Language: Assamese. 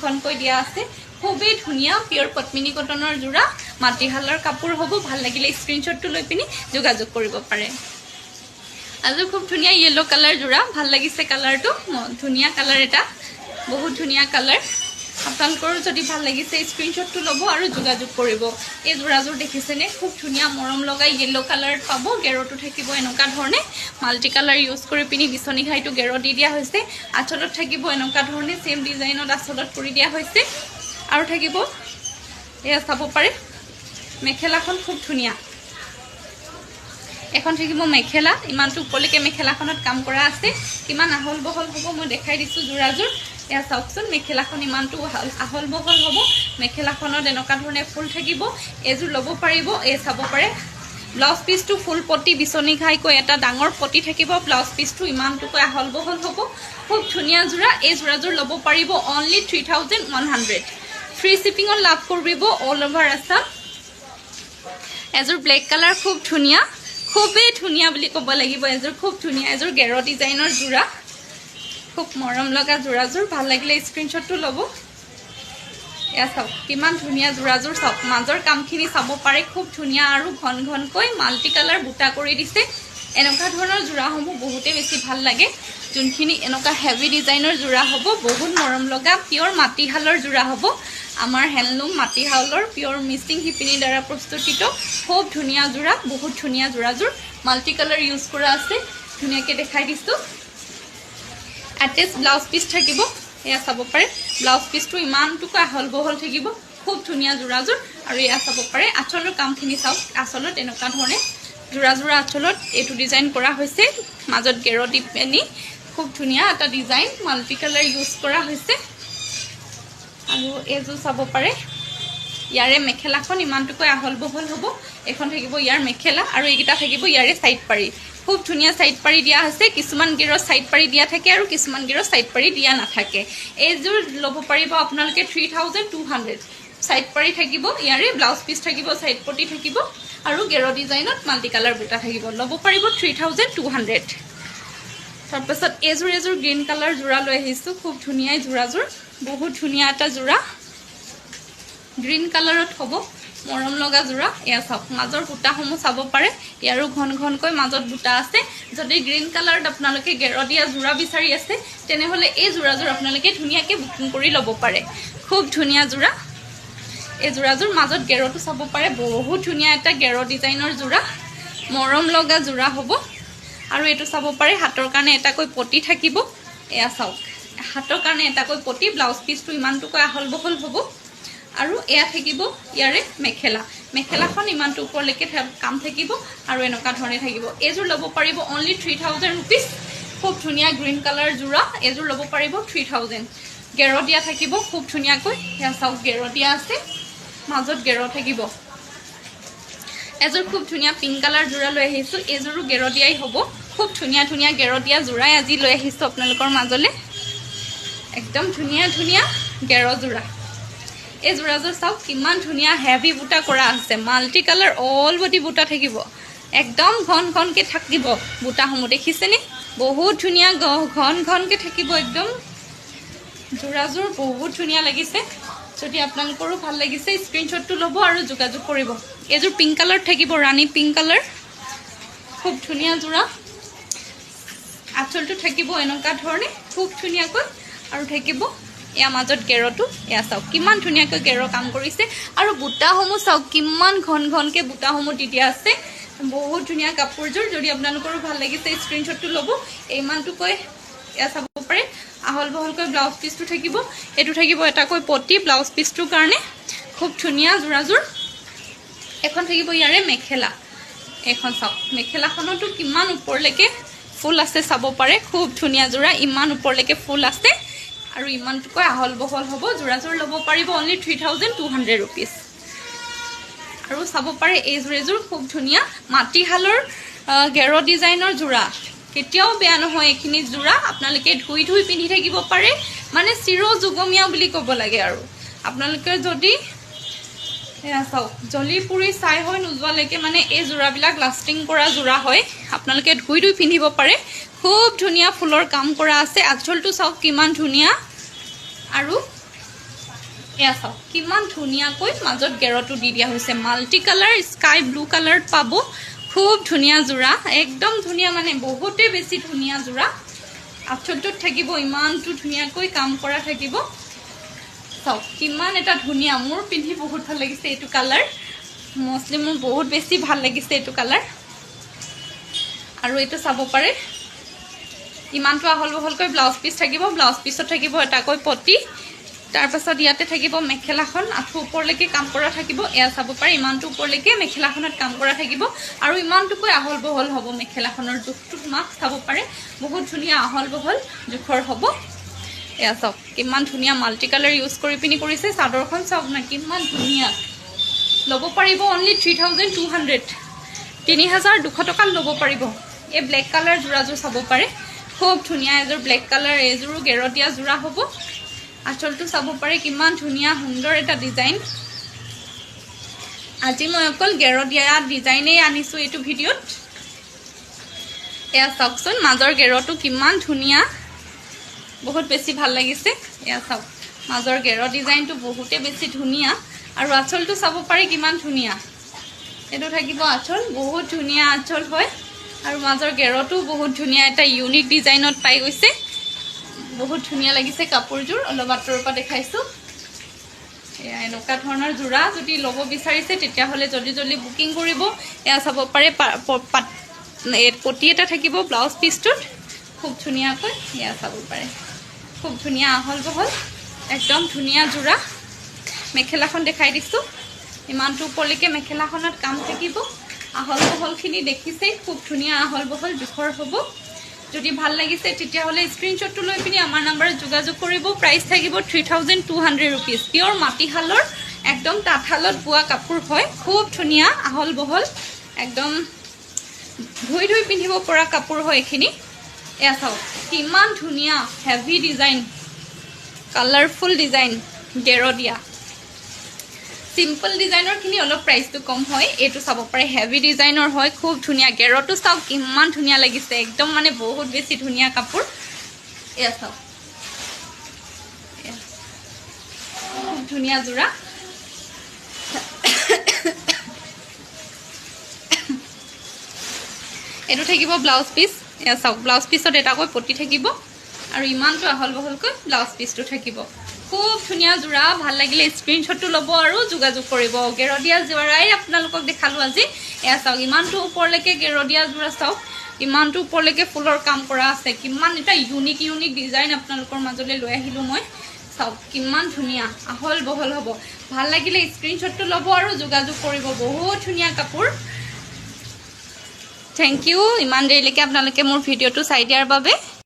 ঘনকৈ দিয়া আছে খুবেই ধুনীয়া পিয়ৰ পদ্মিনী কটনৰ যোৰা মাটিশালৰ কাপোৰ হ'ব ভাল লাগিলে স্ক্ৰিনশ্বটটো লৈ পিনি যোগাযোগ কৰিব পাৰে আজি খুব ধুনীয়া ইয়েলো কালাৰ যোৰা ভাল লাগিছে কালাৰটো ধুনীয়া কালাৰ এটা বহুত ধুনীয়া কালাৰ আপোনালোকৰ যদি ভাল লাগিছে স্ক্ৰিনশ্বটটো ল'ব আৰু যোগাযোগ কৰিব এই যোৰাযোৰ দেখিছেনে খুব ধুনীয়া মৰম লগা ইয়েলো কালাৰত পাব গেৰটো থাকিব এনেকুৱা ধৰণে মাল্টি কালাৰ ইউজ কৰি পিনি বিচনী ঘাইটো গেৰ দি দিয়া হৈছে আঁচলত থাকিব এনেকুৱা ধৰণে সেম ডিজাইনত আঁচলত কৰি দিয়া হৈছে আৰু থাকিব এয়া চাব পাৰে মেখেলাখন খুব ধুনীয়া এখন থাকিব মেখেলা ইমানটো উপলৈকে মেখেলাখনত কাম কৰা আছে কিমান আহল বহল হ'ব মই দেখাই দিছোঁ যোৰাযোৰ এয়া চাওকচোন মেখেলাখন ইমানটো আহল বহল হ'ব মেখেলাখনত এনেকুৱা ধৰণে ফুল থাকিব এযোৰ ল'ব পাৰিব এই চাব পাৰে ব্লাউজ পিচটো ফুল পটি বিচনী ঘাইকৈ এটা ডাঙৰ পটি থাকিব ব্লাউজ পিচটো ইমানটোকৈ আহল বহল হ'ব খুব ধুনীয়া যোৰা এই যোৰাযোৰ ল'ব পাৰিব অনলি 3100 ফ্ৰী শ্বিপিঙত লাভ কৰিব অল অভাৰ আছাম এযোৰ ব্লেক কালাৰ খুব ধুনীয়া খুবেই ধুনীয়া বুলি ক'ব লাগিব এযোৰ খুব ধুনীয়া এযোৰ গেৰ ডিজাইনৰ যোৰা খুব মৰম লগা যোৰাযোৰ ভাল লাগিলে স্ক্ৰিনশ্বটটো ল'ব এয়া চাওক কিমান ধুনীয়া যোৰাযোৰ চাওক মাজৰ কামখিনি চাব পাৰে খুব ধুনীয়া আৰু ঘনকৈ মাল্টি কালাৰ বুটা কৰি দিছে এনেকুৱা ধৰণৰ যোৰাসমূহ বহুতে বেছি ভাল লাগে যোনখিনি এনেকুৱা হেভি ডিজাইনৰ যোৰা হ'ব বহুত মৰম লগা পিয়ৰ মাটিশালৰ যোৰা হ'ব আমাৰ হেণ্ডলুম মাটিশালৰ পিয়ৰ মিচিং শিপিনীৰ দ্বাৰা প্ৰস্তুতিত খুব ধুনীয়া যোৰা বহুত ধুনীয়া যোৰাযোৰ মাল্টি কালাৰ ইউজ কৰা আছে ধুনীয়াকৈ দেখাই দিছোঁ এটেচ ব্লাউজ পিচ থাকিব এয়া চাব পাৰে ব্লাউজ পিচটো ইমানটুকু আহল বহল থাকিব খুব ধুনীয়া যোৰাযোৰ আৰু এয়া চাব পাৰে আঁচলৰ কামখিনি চাওক আঁচলত এনেকুৱা ধৰণে যোৰা আঁচলত এইটো ডিজাইন কৰা হৈছে মাজত গেৰ দি পেনি খুব ধুনীয়া এটা ডিজাইন মাল্টি কালাৰ ইউজ কৰা হৈছে আৰু এইযোৰ চাব পাৰে ইয়াৰে মেখেলাখন ইমানটুকৈ আহল বহল হ'ব এখন থাকিব ইয়াৰ মেখেলা আৰু এইকেইটা থাকিব ইয়াৰে সাইড পাৰি খুব ধুনীয়া সাইড পাৰি দিয়া হৈছে কিছুমান গেৰৰ সাইড পাৰি দিয়া থাকে আৰু কিছুমান গেৰৰ সাইড পাৰি দিয়া নাথাকে এইযোৰ ল'ব পাৰিব আপোনালোকে 3200 সাইড পাৰি থাকিব ইয়াৰে ব্লাউজ পিচ থাকিব সাইড পটি থাকিব আৰু গেৰ ডিজাইনত মাল্টি কালাৰ বুটা থাকিব ল'ব পাৰিব 3200 তাৰপাছত এযোৰ গ্ৰীণ কালাৰ যোৰা লৈ আহিছোঁ খুব ধুনীয়া যোৰাযোৰ বহুত ধুনীয়া এটা যোৰা গ্ৰীণ কালাৰত হ'ব মৰম লগা যোৰা এয়া চাওক মাজৰ বুটাসমূহ চাব পাৰে ইয়াৰো ঘনকৈ মাজত বুটা আছে যদি গ্ৰীণ কালাৰত আপোনালোকে গেৰ দিয়া যোৰা বিচাৰি আছে তেনেহ'লে এই যোৰাযোৰ আপোনালোকে ধুনীয়াকৈ বুকিং কৰি ল'ব পাৰে খুব ধুনীয়া যোৰা এই যোৰাযোৰ মাজত গেৰটো চাব পাৰে বহুত ধুনীয়া এটা গেৰ ডিজাইনৰ যোৰা মৰম লগা যোৰা হ'ব আৰু এইটো চাব পাৰে হাতৰ কাৰণে এটাকৈ পটি থাকিব এয়া চাওক হাতৰ কাৰণে এটাকৈ পটি ব্লাউজ পিচটো ইমানটুকৈ আহল বহল হ'ব আৰু এয়া থাকিব ইয়াৰে মেখেলাখন ইমানটো ওপৰলৈকে কাম থাকিব আৰু এনেকুৱা ধৰণে থাকিব এইযোৰ ল'ব পাৰিব অনলি 3000 ৰুপিজ খুব ধুনীয়া গ্ৰীণ কালাৰ যোৰা এইযোৰ ল'ব পাৰিব 3000 গেৰ দিয়া থাকিব খুব ধুনীয়াকৈ এয়া চাওক গেৰ দিয়া আছে মাজত গেৰ থাকিব এযোৰ খুব ধুনীয়া পিংক কালাৰ যোৰা লৈ আহিছোঁ এইযোৰো গেৰ দিয়াই হ'ব খুব ধুনীয়া গেৰ দিয়া যোৰাই আজি লৈ আহিছোঁ আপোনালোকৰ মাজলৈ একদম ধুনীয়া গেৰ যোৰা এই যোৰাযোৰ চাওক কিমান ধুনীয়া হেভি বুটা কৰা আছে মাল্টি কালাৰ অল বডি বুটা থাকিব একদম ঘনকৈ থাকিব বুটাসমূহ দেখিছেনে বহুত ধুনীয়া ঘনকৈ থাকিব একদম যোৰাযোৰ বহুত ধুনীয়া লাগিছে যদি আপোনালোকৰো ভাল লাগিছে স্ক্ৰিনশ্বটটো ল'ব আৰু যোগাযোগ কৰিব এইযোৰ পিংক কালাৰ থাকিব ৰাণী পিংক কালাৰ খুব ধুনীয়া যোৰা আঁচলটো থাকিব এনেকুৱা ধৰণে খুব ধুনীয়াকৈ আৰু থাকিব এয়া মাজত গেৰটো এয়া চাওক কিমান ধুনীয়াকৈ গেৰ কাম কৰিছে আৰু বুটাসমূহ চাওক কিমান ঘনকৈ বুটাসমূহ দি দিয়া আছে বহুত ধুনীয়া কাপোৰযোৰ যদি আপোনালোকৰো ভাল লাগিছে স্ক্ৰিনশ্বটটো ল'ব ইমানটুকৈ এয়া চাব পাৰে আহল বহলকৈ ব্লাউজ পিচটো থাকিব এইটো থাকিব এটাকৈ পটি ব্লাউজ পিচটোৰ কাৰণে খুব ধুনীয়া যোৰাযোৰ এখন থাকিব ইয়াৰে মেখেলা এখন চাওক মেখেলাখনতো কিমান ওপৰলৈকে ফুল আছে চাব পাৰে খুব ধুনীয়া যোৰা ইমান ওপৰলৈকে ফুল আছে আৰু ইমানটুকৈ আহল বহল হ'ব যোৰাযোৰ ল'ব পাৰিব অনলি 3200 ৰুপিজ আৰু চাব পাৰে এইযোৰ খুব ধুনীয়া মাটিশালৰ গেৰ ডিজাইনৰ যোৰা কেতিয়াও বেয়া নহয় এইখিনি যোৰা আপোনালোকে ধুই পিন্ধি থাকিব পাৰে মানে চিৰ যুগমীয়া বুলি ক'ব লাগে আৰু আপোনালোকে যদি এয়া চাওক জলি পুৰি চাই হৈ নোযোৱালৈকে মানে এই যোৰাবিলাক লাষ্টিং কৰা যোৰা হয় আপোনালোকে ধুই পিন্ধিব পাৰে খুব ধুনীয়া ফুলৰ কাম কৰা আছে আঁচলটো চাওক কিমান ধুনীয়া আৰু এয়া চাওক কিমান ধুনীয়াকৈ মাজত গেৰটো দি দিয়া হৈছে মাল্টি কালাৰ স্কাই ব্লু কালাৰত পাব খুব ধুনীয়া যোৰা একদম ধুনীয়া মানে বহুতেই বেছি ধুনীয়া যোৰা আঁচলটোত থাকিব ইমানটো ধুনীয়াকৈ কাম কৰা থাকিব চাওক কিমান এটা ধুনীয়া মোৰ পিন্ধি বহুত ভাল লাগিছে এইটো কালাৰ মষ্টলি মোৰ বহুত বেছি ভাল লাগিছে এইটো কালাৰ আৰু এইটো চাব পাৰে ইমানটো আহল বহলকৈ ব্লাউজ পিচ থাকিব ব্লাউজ পিছত থাকিব এটাকৈ পটি তাৰপাছত ইয়াতে থাকিব মেখেলাখন আঁঠু ওপৰলৈকে কাম কৰা থাকিব এয়া চাব পাৰে ইমানটো ওপৰলৈকে মেখেলাখনত কাম কৰা থাকিব আৰু ইমানটোকৈ আহল বহল হ'ব মেখেলাখনৰ জোখটো মাক চাব পাৰে বহুত ধুনীয়া আহল বহল জোখৰ হ'ব এয়া চাওক কিমান ধুনীয়া মাল্টি কালাৰ ইউজ কৰি পিনি কৰিছে চাদৰখন চাওক না কিমান ধুনীয়া ল'ব পাৰিব অনলি 3200 3200 টকাত ল'ব পাৰিব এই ব্লেক কালাৰ যোৰাযোৰ চাব পাৰে খুব ধুনীয়া এযোৰ ব্লেক কালাৰ এযোৰো গেৰতীয়া যোৰা হ'ব আঁচলটো চাব পাৰে কিমান ধুনীয়া সুন্দৰ এটা ডিজাইন আজি মই অকল গেৰতীয়া ডিজাইনেই আনিছোঁ এইটো ভিডিঅ'ত এয়া চাওকচোন মাজৰ গেৰটো কিমান ধুনীয়া বহুত বেছি ভাল লাগিছে এয়া চাওক মাজৰ গেৰ ডিজাইনটো বহুতে বেছি ধুনীয়া আৰু আঁচলটো চাব পাৰে কিমান ধুনীয়া এইটো থাকিব আঁচল বহুত ধুনীয়া আঁচল হয় আৰু মাজৰ গেৰটো বহুত ধুনীয়া এটা ইউনিক ডিজাইনত পাই গৈছে বহুত ধুনীয়া লাগিছে কাপোৰযোৰ অলপ আঁতৰৰ পৰা দেখাইছোঁ এয়া এনেকুৱা ধৰণৰ যোৰা যদি ল'ব বিচাৰিছে তেতিয়াহ'লে জলদি জলদি বুকিং কৰিব এয়া চাব পাৰে পটি এটা থাকিব ব্লাউজ পিচটোত খুব ধুনীয়াকৈ এয়া চাব পাৰে খুব ধুনীয়া আহল বহল একদম ধুনীয়া যোৰা মেখেলাখন দেখাই দিছোঁ ইমানটো ওপৰলৈকে মেখেলাখনত কাম থাকিব আহল বহলখিনি দেখিছেই খুব ধুনীয়া আহল বহল জোখৰ হ'ব যদি ভাল লাগিছে তেতিয়াহ'লে স্ক্ৰীনশ্বটটো লৈ পিনি আমাৰ নাম্বাৰত যোগাযোগ কৰিব প্ৰাইচ থাকিব 3200 ৰুপিজ পিয়ৰ মাটিশালৰ একদম তাঁতশালত বোৱা কাপোৰ হয় খুব ধুনীয়া আহল বহল একদম ধুই ধুই পিন্ধিব পৰা কাপোৰ হয় এইখিনি এয়া চাওক কিমান ধুনীয়া হেভি ডিজাইন কালাৰফুল ডিজাইন গেৰতীয়া সিম্পল ডিজাইনৰখিনি অলপ প্ৰাইচটো কম হয় এইটো চাব পাৰে হেভি ডিজাইনৰ হয় খুব ধুনীয়া গেৰটো চাওক কিমান ধুনীয়া লাগিছে একদম মানে বহুত বেছি ধুনীয়া কাপোৰ এয়া চাওক খুব ধুনীয়া যোৰা এইটো থাকিব ব্লাউজ পিচ এয়া চাওক ব্লাউজ পিচত এটাকৈ পটি থাকিব আৰু ইমানটো আহল বহলকৈ ব্লাউজ পিচটো থাকিব খুব ধুনীয়া যোৰা ভাল লাগিলে স্ক্ৰীনশ্বটটো ল'ব আৰু যোগাযোগ কৰিব গেৰতীয়া যোৰাই আপোনালোকক দেখালোঁ আজি এয়া চাওক ইমানটো ওপৰলৈকে গেৰতীয়া যোৰা চাওক ইমানটো ওপৰলৈকে ফুলৰ কাম কৰা আছে কিমান এটা ইউনিক ডিজাইন আপোনালোকৰ মাজলৈ লৈ আহিলোঁ মই চাওক কিমান ধুনীয়া আহল বহল হ'ব ভাল লাগিলে স্ক্ৰীনশ্বটটো ল'ব আৰু যোগাযোগ কৰিব বহুত ধুনীয়া কাপোৰ থেংক ইউ ইমান দেৰিলৈকে আপোনালোকে মোৰ ভিডিঅ'টো চাই দিয়াৰ বাবে